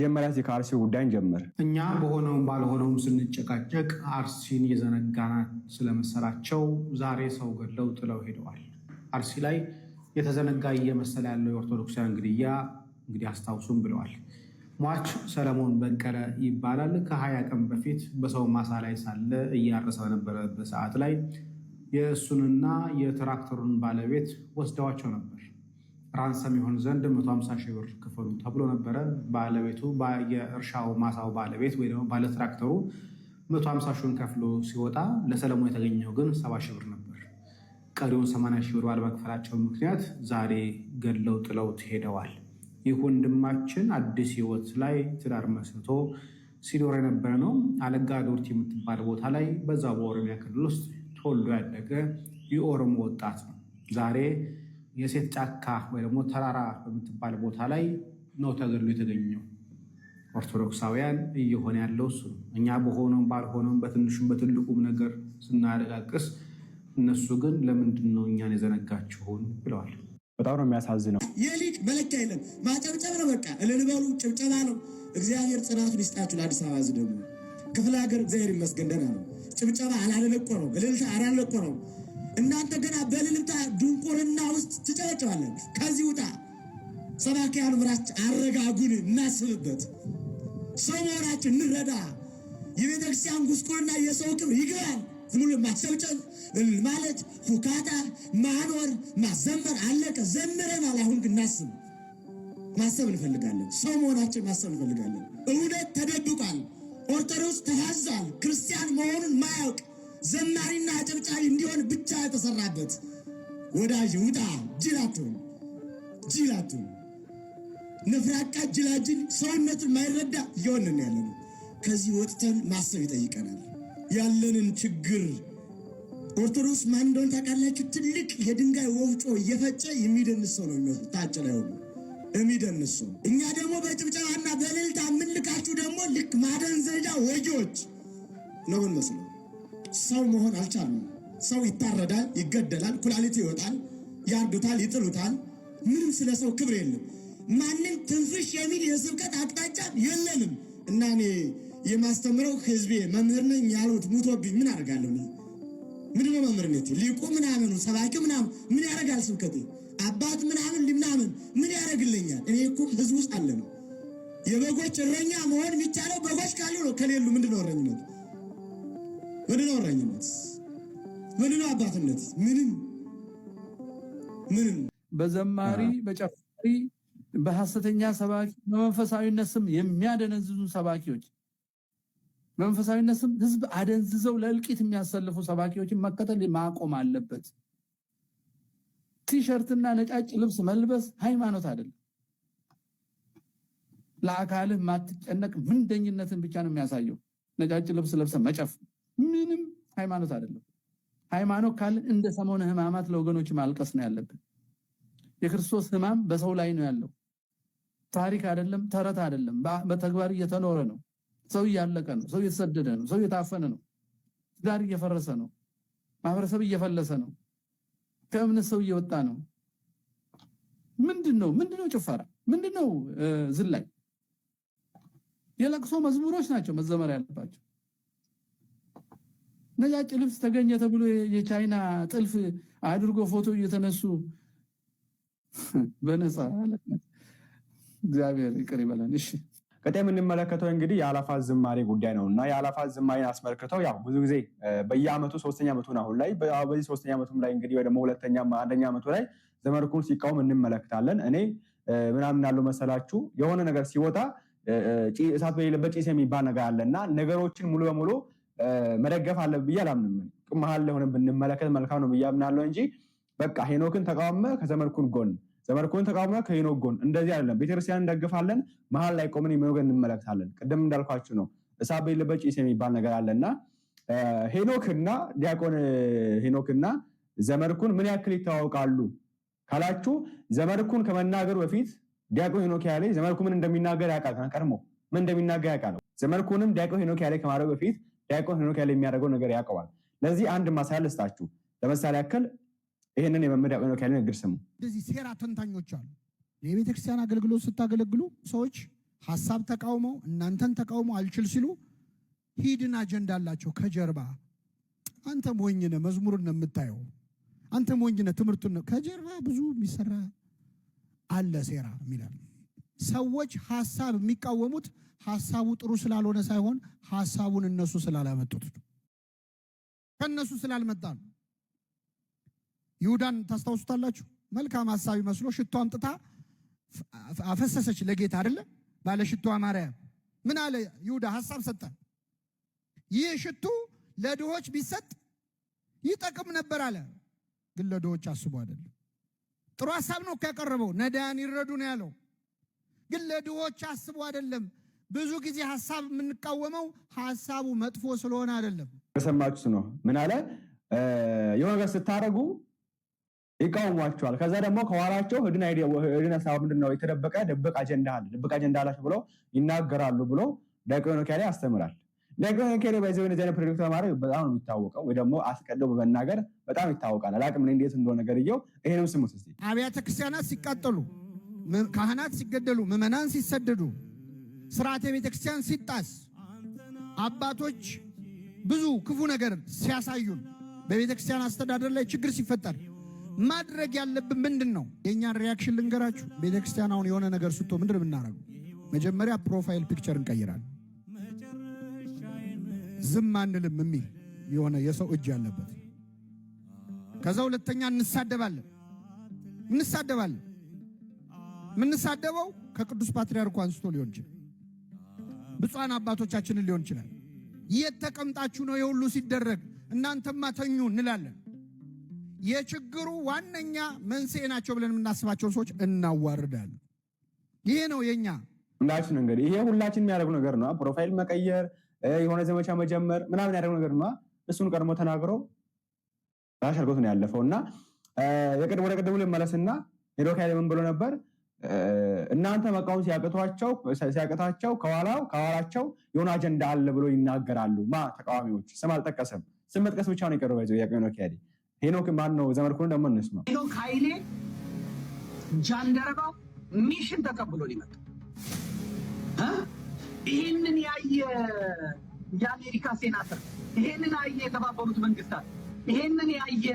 መጀመሪያ እዚህ ከአርሲ ጉዳይን ጀምር። እኛ በሆነውም ባልሆነውም ስንጨቃጨቅ አርሲን የዘነጋና ስለመሰላቸው ዛሬ ሰው ገድለው ጥለው ሄደዋል። አርሲ ላይ የተዘነጋ እየመሰለ ያለው የኦርቶዶክሳውያን ግድያ እንግዲህ አስታውሱም ብለዋል። ሟች ሰለሞን በቀለ ይባላል። ከ20 ቀን በፊት በሰው ማሳ ላይ ሳለ እያረሰ በነበረበት ሰዓት ላይ የእሱንና የትራክተሩን ባለቤት ወስደዋቸው ነበር። ራንሰም ይሆን ዘንድ 150 ሺህ ብር ክፈሉ ተብሎ ነበረ። ባለቤቱ የእርሻው ማሳው ባለቤት ወይ ደግሞ ባለ ትራክተሩ 150 ሺህን ከፍሎ ሲወጣ ለሰለሞን የተገኘው ግን 70 ሺህ ብር ነበር። ቀሪውን 80 ሺህ ብር ባለመክፈላቸው ምክንያት ዛሬ ገድለው ጥለውት ሄደዋል። ይህ ወንድማችን አዲስ ህይወት ላይ ትዳር መስርቶ ሲኖር የነበረ ነው። አለጋ ዶርቲ የምትባል ቦታ ላይ በዛ በኦሮሚያ ክልል ውስጥ ተወልዶ ያደገ የኦሮሞ ወጣት ነው። ዛሬ የሴት ጫካ ወይ ደግሞ ተራራ በምትባል ቦታ ላይ ነው ተገድሎ የተገኘው። ኦርቶዶክሳውያን እየሆነ ያለው እሱ ነው። እኛ በሆነውም ባልሆነውም በትንሹም በትልቁም ነገር ስናረጋግስ እነሱ ግን ለምንድን ነው እኛን የዘነጋችሁን ብለዋል። በጣም ነው የሚያሳዝነው። የሊቅ መለኪያ የለም። ማጨብጨብ ነው በቃ እልል በሉ፣ ጭብጨባ ነው። እግዚአብሔር ጽናቱን ይስጣችሁ። ለአዲስ አበባ ሕዝብ ደግሞ ክፍለ ሀገር እግዚአብሔር ይመስገን ደህና ነው። ጭብጨባ አላለለቆ ነው፣ እልልታ አላለቆ ነው። እናንተ ገና በእልልታ ድንቁርና ውስጥ ትጨበጨባለን። ከዚህ ውጣ። ሰባኪያን ምራች አረጋጉን፣ እናስብበት። ሰው መሆናችን እንረዳ። የቤተክርስቲያን ጉስቁልና የሰው ክብር ይገባል። ዝም ብሎ ማጨብጨብ ማለት ሁካታ ማኖር ማዘመር አለቀ። ዘምረናል። አሁን ግን እናስብ፣ ማሰብ እንፈልጋለን። ሰው መሆናችን ማሰብ እንፈልጋለን። እውነት ተደብቋል። ኦርቶዶክስ ተያዛል። ክርስቲያን መሆኑን ማያውቅ ዘማሪና አጨብጫቢ እንዲሆን ብቻ የተሰራበት ወዳጅ ውጣ። ጅላቱ ነፍራቃ ጅላጅል ሰውነቱን ማይረዳ እየሆንን ያለነው። ከዚህ ወጥተን ማሰብ ይጠይቀናል። ያለንን ችግር ኦርቶዶክስ ማን እንደሆነ ታውቃላችሁ? ትልቅ የድንጋይ ወፍጮ እየፈጨ የሚደንስ ሰው ነው የሚመስለው። ታች ላይ ሆኖ የሚደንስ ሰው። እኛ ደግሞ በጭብጨባና በእልልታ የምንልካችሁ ደግሞ ልክ ማደንዘዣ ወጊዎች ነው የምንመስለው። ሰው መሆን አልቻልንም። ሰው ይታረዳል፣ ይገደላል፣ ኩላሊቱ ይወጣል፣ ያርዱታል፣ ይጥሉታል። ምንም ስለ ሰው ክብር የለም። ማንም ትንፍሽ የሚል የስብከት አቅጣጫ የለንም። እና እኔ የማስተምረው ህዝቤ መምህር ነኝ ያሉት ሙቶብኝ ምን አደርጋለሁ? ምንድን ነው መምህርነቴ? ሊቁ ምናምኑ ሰባኪው ምናምን ምን ያደርጋል? ስብከቴ አባት ምናምን ሊምናምን ምን ያደርግልኛል? እኔ እኮ ህዝብ ውስጥ አለ ነው። የበጎች እረኛ መሆን የሚቻለው በጎች ካሉ ነው። ከሌሉ ምንድን ነው እረኝነት? ምንድን ነው እረኝነት? ምንድን ነው አባትነት? ምንም በዘማሪ በጨፋሪ በሐሰተኛ ሰባኪ በመንፈሳዊነት ስም የሚያደነዝዙ ሰባኪዎች መንፈሳዊነት ስም ህዝብ አደንዝዘው ለእልቂት የሚያሰልፉ ሰባኪዎችን መከተል ማቆም አለበት። ቲሸርትና ነጫጭ ልብስ መልበስ ሃይማኖት አይደለም። ለአካልህ ማትጨነቅ ምንደኝነትን ብቻ ነው የሚያሳየው። ነጫጭ ልብስ ለብሰ መጨፍ ምንም ሃይማኖት አይደለም። ሃይማኖት ካለ እንደ ሰሞነ ህማማት ለወገኖች ማልቀስ ነው ያለብን። የክርስቶስ ህማም በሰው ላይ ነው ያለው። ታሪክ አይደለም፣ ተረት አይደለም፣ በተግባር እየተኖረ ነው። ሰው እያለቀ ነው። ሰው እየተሰደደ ነው። ሰው እየታፈነ ነው። ትዳር እየፈረሰ ነው። ማህበረሰብ እየፈለሰ ነው። ከእምነት ሰው እየወጣ ነው። ምንድነው ጭፈራ? ምንድነው ዝላይ? የለቅሶ መዝሙሮች ናቸው መዘመር ያለባቸው። ነጫጭ ልብስ ተገኘ ተብሎ የቻይና ጥልፍ አድርጎ ፎቶ እየተነሱ በነፃ እግዚአብሔር ይቅር ይበለን። እሺ ቀጣይ የምንመለከተው እንግዲህ የአላፋት ዝማሬ ጉዳይ ነውና የአላፋት ዝማሬን አስመልክተው ያው ብዙ ጊዜ በየአመቱ 3ኛ ዓመቱን አሁን ላይ በዚህ 3ኛ ዓመቱም ላይ እንግዲህ ወይ ደግሞ 1ኛ ዓመቱ ላይ ዘመድኩን ሲቃወም እንመለከታለን። እኔ ምናምን ያለው መሰላችሁ የሆነ ነገር ሲወጣ እሳት በሌለበት ጭስ የሚባል ነገር አለና ነገሮችን ሙሉ በሙሉ መደገፍ አለብኝ ብዬ አላምንም። መሀል ላይ ሆነ ብንመለከት መልካም ነው ብዬ አምናለሁ እንጂ በቃ ሄኖክን ተቃወመ ከዘመድኩን ጎን፣ ዘመድኩን ተቃወመ ከሄኖክ ጎን እንደዚህ አይደለም። ቤተክርስቲያን እንደግፋለን፣ መሀል ላይ ቆመን የሚወገን እንመለከታለን። ቅድም እንዳልኳችሁ ነው እሳት በሌለበት ጭስ የሚባል ነገር አለና ሄኖክና ዲያቆን ሄኖክና ዘመድኩን ምን ያክል ይተዋወቃሉ ካላችሁ ዘመድኩን ከመናገሩ በፊት ዲያቆን ሄኖክ ያለ ዘመድኩን ምን እንደሚናገር ያውቃል። ቀድሞ ምን እንደሚናገር ያውቃል። ዘመድኩንም ዲያቆን ሄኖክ ያለ ከማድረጉ በፊት ዲያቆን ሄኖክ ያለ የሚያደርገው ነገር ያውቀዋል። ለዚህ አንድ ማሳያ ልስጣችሁ። ለምሳሌ ያክል ይሄንን የመምህር ዲያቆን ሄኖክ ያለ ንግር ስሙ። እንደዚህ ሴራ ተንታኞች አሉ። የቤተክርስቲያን አገልግሎት ስታገለግሉ ሰዎች ሐሳብ ተቃውመው እናንተን ተቃውመው አልችል ሲሉ ሂድን አጀንዳ አላቸው ከጀርባ። አንተ ሞኝ ነህ፣ መዝሙርን ነው የምታየው። አንተ ሞኝ ነህ፣ ትምህርቱን ነው። ከጀርባ ብዙ የሚሰራ አለ ሴራ የሚላል። ሰዎች ሐሳብ የሚቃወሙት ሐሳቡ ጥሩ ስላልሆነ ሳይሆን ሐሳቡን እነሱ ስላላመጡት ከነሱ ስላልመጣ ነው። ይሁዳን ታስታውሱታላችሁ። መልካም ሐሳብ ይመስሎ ሽቶ አምጥታ አፈሰሰች ለጌታ አይደለ? ባለ ሽቶ ማርያም ምን አለ ይሁዳ? ሐሳብ ሰጠ። ይህ ሽቱ ለድሆች ቢሰጥ ይጠቅም ነበር አለ። ግን ለድሆች አስቦ አይደለም። ጥሩ ሐሳብ ነው ያቀረበው፣ ነዳያን ይረዱ ነው ያለው። ግን ለድሆች አስቦ አይደለም። ብዙ ጊዜ ሐሳብ የምንቃወመው ሐሳቡ መጥፎ ስለሆነ አይደለም። ከሰማችሁት ነው። ምን አለ? የሆነ ነገር ስታረጉ ይቃወሟቸዋል። ከዛ ደግሞ ከኋላቸው ህድን ሐሳብ ምንድነው የተደበቀ ድብቅ አጀንዳ አለ፣ ድብቅ አጀንዳ አላችሁ ብሎ ይናገራሉ ብሎ ዲያቆን ሄኖክ ያስተምራል። ዲያቆን ሄኖክ በዚህ አይነት ፕሮጀክት ተማሪ በጣም ነው የሚታወቀው፣ ወይ ደግሞ አስቀድሞ በመናገር በጣም ይታወቃል። አላቅም እንዴት እንደሆነ ነገርየው። ይሄንም ስሙት እስቲ። አብያተ ክርስቲያናት ሲቃጠሉ፣ ካህናት ሲገደሉ፣ ምዕመናን ሲሰደዱ፣ ስርዓተ ቤተክርስቲያን ሲጣስ፣ አባቶች ብዙ ክፉ ነገር ሲያሳዩን፣ በቤተክርስቲያን አስተዳደር ላይ ችግር ሲፈጠር ማድረግ ያለብን ምንድን ነው? የእኛን ሪያክሽን ልንገራችሁ። ቤተክርስቲያን አሁን የሆነ ነገር ስቶ ምንድን ነው የምናደርገው? መጀመሪያ ፕሮፋይል ፒክቸር እንቀይራለን። ዝም አንልም የሚል የሆነ የሰው እጅ ያለበት። ከዛ ሁለተኛ እንሳደባለን። የምንሳደበው ከቅዱስ ፓትርያርኩ አንስቶ ሊሆን ይችላል፣ ብፁዓን አባቶቻችንን ሊሆን ይችላል። የት ተቀምጣችሁ ነው የሁሉ ሲደረግ? እናንተማ ተኙ እንላለን። የችግሩ ዋነኛ መንስኤ ናቸው ብለን የምናስባቸውን ሰዎች እናዋርዳለን። ይሄ ነው የኛ ሁላችን እንግዲህ ይሄ ሁላችን የሚያደርጉ ነገር ነው። ፕሮፋይል መቀየር፣ የሆነ ዘመቻ መጀመር ምናምን ያደርጉ ነገር ነው። እሱን ቀድሞ ተናግሮ ራሽ አድርጎት ነው ያለፈውና ወደ ቅድሙ ልመለስና ሄኖክ ምን ብሎ ነበር? እናንተ መቃወም ሲያቅታቸው ከኋላቸው የሆነ አጀንዳ አለ ብሎ ይናገራሉ። ተቃዋሚዎች ስም አልጠቀሰም። ስም መጥቀስ ብቻ ነው የቀረበው። ሄኖክ ማን ነው? ዘመድኩን ደግሞ እንስማ። ሄኖክ ኃይሌ ጃንደረባው ሚሽን ተቀብሎ ሊመጣ ይህንን ያየ የአሜሪካ ሴናተር፣ ይህንን ያየ የተባበሩት መንግስታት፣ ይህንን ያየ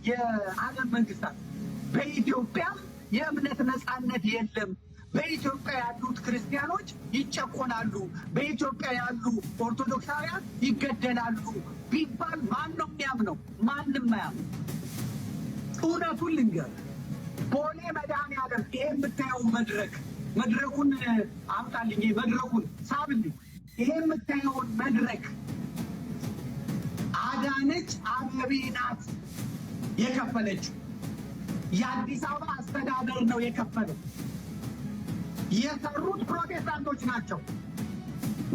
የዓለም መንግስታት በኢትዮጵያ የእምነት ነፃነት የለም፣ በኢትዮጵያ ያሉት ክርስቲያኖች ይጨቆናሉ፣ በኢትዮጵያ ያሉ ኦርቶዶክሳውያን ይገደላሉ ቢባል ማን ነው የሚያምነው? ማንም አያምነው። እውነቱን ልንገር፣ ቦሌ መድኃኔዓለም ይሄ የምታየው መድረኩን አምጣልኝ፣ መድረኩን ሳብልኝ። ይሄ የምታየውን መድረክ አዳነች አቤቤ ናት የከፈለችው። የአዲስ አበባ አስተዳደር ነው የከፈለው። የሰሩት ፕሮቴስታንቶች ናቸው።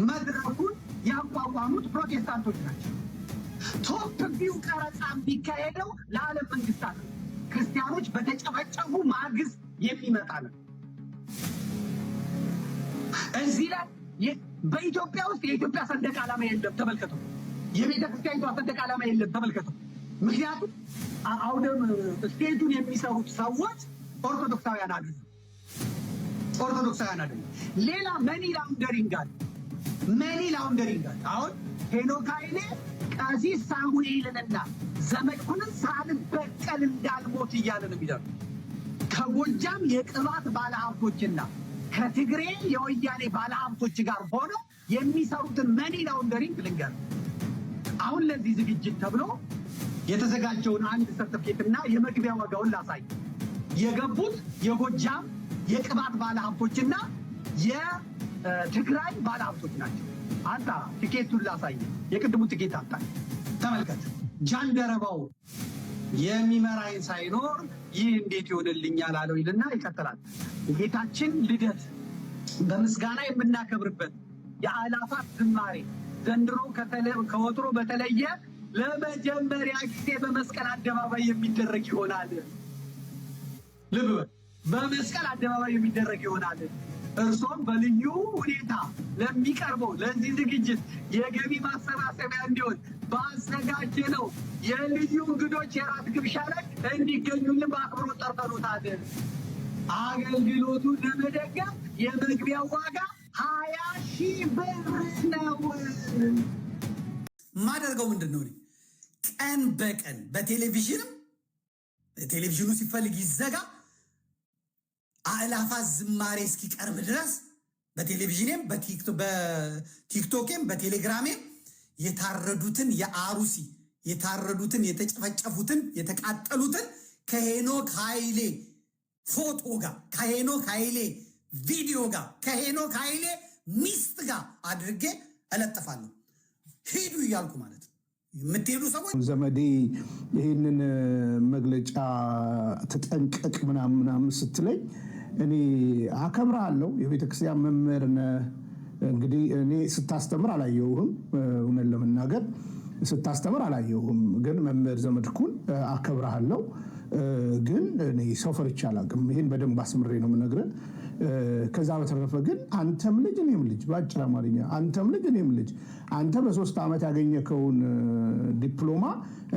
መድረኩን ያቋቋሙት ፕሮቴስታንቶች ናቸው። ቶፕ ቪው ቀረጻ የሚካሄደው ለዓለም መንግስታት ክርስቲያኖች በተጨበጨቡ ማግስት የሚመጣ ነው። እዚህ ላይ በኢትዮጵያ ውስጥ የኢትዮጵያ ሰንደቅ ዓላማ የለም፣ ተመልከቱ። የቤተ ክርስቲያኒቷ ሰንደቅ ዓላማ የለም፣ ተመልከቱ። ምክንያቱም አውደም ስቴጁን የሚሰሩት ሰዎች ኦርቶዶክሳውያን አይደሉም። ሌላ መኒ ላውንደሪንግ አለ። አሁን ሄኖክ ኃይሌ ቀሲስ ሳሙኤልንና ዘመድኩንን ሳልበቀል እንዳልሞት እያለ ነው የሚለው። ከጎጃም የቅባት ባለሀብቶችና ከትግሬ የወያኔ ባለሀብቶች ጋር ሆነው የሚሰሩትን መኒ ላውንደሪንግ ልንገር። አሁን ለዚህ ዝግጅት ተብሎ የተዘጋጀውን አንድ ሰርተፍኬትና የመግቢያ ዋጋውን ላሳይ። የገቡት የጎጃም የቅባት ባለሀብቶችና የትግራይ ባለሀብቶች ናቸው። አንተ ትኬቱን ላሳይ። የቅድሙ ትኬት አጣ። ተመልከት። ጃንደረባው የሚመራኝ ሳይኖር ይህ እንዴት ይሆንልኛል አለው ይልና ይቀጥላል። የጌታችን ልደት በምስጋና የምናከብርበት የአእላፋት ዝማሬ ዘንድሮ ከወትሮ በተለየ ለመጀመሪያ ጊዜ በመስቀል አደባባይ የሚደረግ ይሆናል። ልብ በል፣ በመስቀል አደባባይ የሚደረግ ይሆናል። እርሶም በልዩ ሁኔታ ለሚቀርበው ለዚህ ዝግጅት የገቢ ማሰባሰቢያ እንዲሆን ባዘጋጀነው የልዩ እንግዶች የራት ግብዣ ላይ እንዲገኙልን በአክብሮት ጠርተኖታል። አገልግሎቱን ለመደገፍ የመግቢያው ዋጋ 20,000 ብር ነው። ማደርገው ምንድነው? ቀን በቀን በቴሌቪዥኑ ሲፈልግ ይዘጋ አእላፋት ዝማሬ እስኪቀርብ ድረስ በቴሌቪዥኔም በቲክቶኬም በቴሌግራሜም የታረዱትን የአሩሲ የታረዱትን የተጨፈጨፉትን የተቃጠሉትን ከሄኖክ ኃይሌ ፎቶ ጋር ከሄኖክ ኃይሌ ቪዲዮ ጋር ከሄኖክ ኃይሌ ሚስት ጋር አድርጌ እለጥፋለሁ። ሂዱ እያልኩ ማለት ነው። የምትሄዱ ሰዎች ዘመዴ ይህንን መግለጫ ተጠንቀቅ ምናምን ስትለኝ እኔ አከብራለሁ። የቤተክርስቲያን መምህር ነህ። እንግዲህ እኔ ስታስተምር አላየሁህም፣ እውነት ለመናገር ስታስተምር አላየሁህም። ግን መምህር ዘመድኩን አከብራለሁ። ግን እኔ ሰው ፈርቼ አላውቅም። ይህን በደንብ አስምሬ ነው የምነግርህ። ከዛ በተረፈ ግን አንተም ልጅ እኔም ልጅ፣ በአጭር አማርኛ አንተም ልጅ እኔም ልጅ። አንተ በ3 ዓመት ያገኘከውን ዲፕሎማ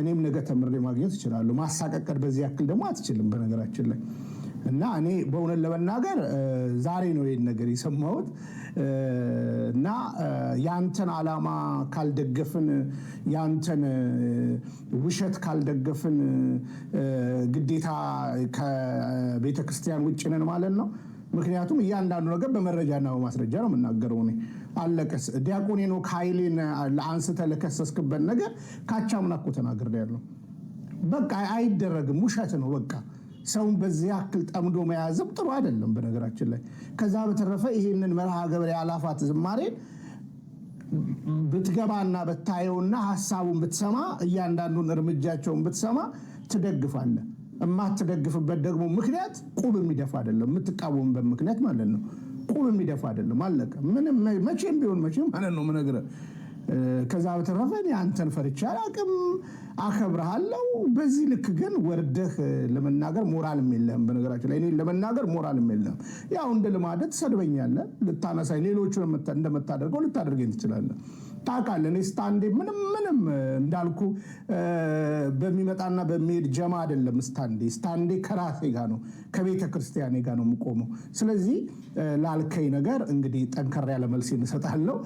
እኔም ነገ ተምሬ ማግኘት እችላለሁ። ማሳቀቀድ በዚህ ያክል ደግሞ አትችልም በነገራችን ላይ። እና እኔ በእውነት ለመናገር ዛሬ ነው ይህን ነገር የሰማሁት። እና ያንተን ዓላማ ካልደገፍን፣ ያንተን ውሸት ካልደገፍን ግዴታ ከቤተ ክርስቲያን ውጭ ነን ማለት ነው። ምክንያቱም እያንዳንዱ ነገር በመረጃና በማስረጃ ነው የምናገረው። እኔ አለቀስ ዲያቆን ሄኖክ ኃይሌን አንስተ ለከሰስክበት ነገር ካቻምና እኮ ተናግሬያለሁ። በቃ አይደረግም፣ ውሸት ነው በቃ። ሰውን በዚህ ያክል ጠምዶ መያዝም ጥሩ አይደለም በነገራችን ላይ። ከዛ በተረፈ ይህንን መርሃ ግብር የአእላፋት ዝማሬ ብትገባና ብታየውና ሀሳቡን ብትሰማ እያንዳንዱን እርምጃቸውን ብትሰማ ትደግፋለህ። የማትደግፍበት ደግሞ ምክንያት ቁብ የሚደፋ አይደለም፣ የምትቃወምበት ምክንያት ማለት ነው ቁብ የሚደፋ አይደለም። አለቀ። ምንም መቼም ቢሆን መቼም ማለት ነው የምነግርህ። ከዛ በተረፈ አንተን ፈርቼ አላውቅም፣ አከብርሃለሁ። በዚህ ልክ ግን ወርደህ ለመናገር ሞራልም የለህም። በነገራችን ላይ እኔ ለመናገር ሞራልም የለህም። ያው እንደ ልማደት ትሰድበኛለህ፣ ልታነሳኝ፣ ሌሎቹን እንደምታደርገው ልታደርገኝ ትችላለህ። ታውቃለህ እኔ ስታንዴ ምንም እንዳልኩ በሚመጣና በሚሄድ ጀማ አይደለም። ስታንዴ ከራሴ ጋር ነው፣ ከቤተ ክርስቲያኔ ጋር ነው የምቆመው። ስለዚህ ላልከኝ ነገር እንግዲህ ጠንከር ያለ መልስ እንሰጣለሁ።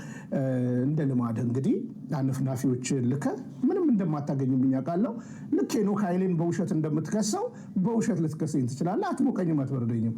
እንደ ልማድ እንግዲህ አነፍናፊዎች ልከህ ምንም እንደማታገኝብኝ አውቃለሁ። ልክ ሄኖክ ኃይሌን በውሸት እንደምትከሰው በውሸት ልትከሰኝ ትችላለህ። አትሞቀኝም፣ አትበርደኝም።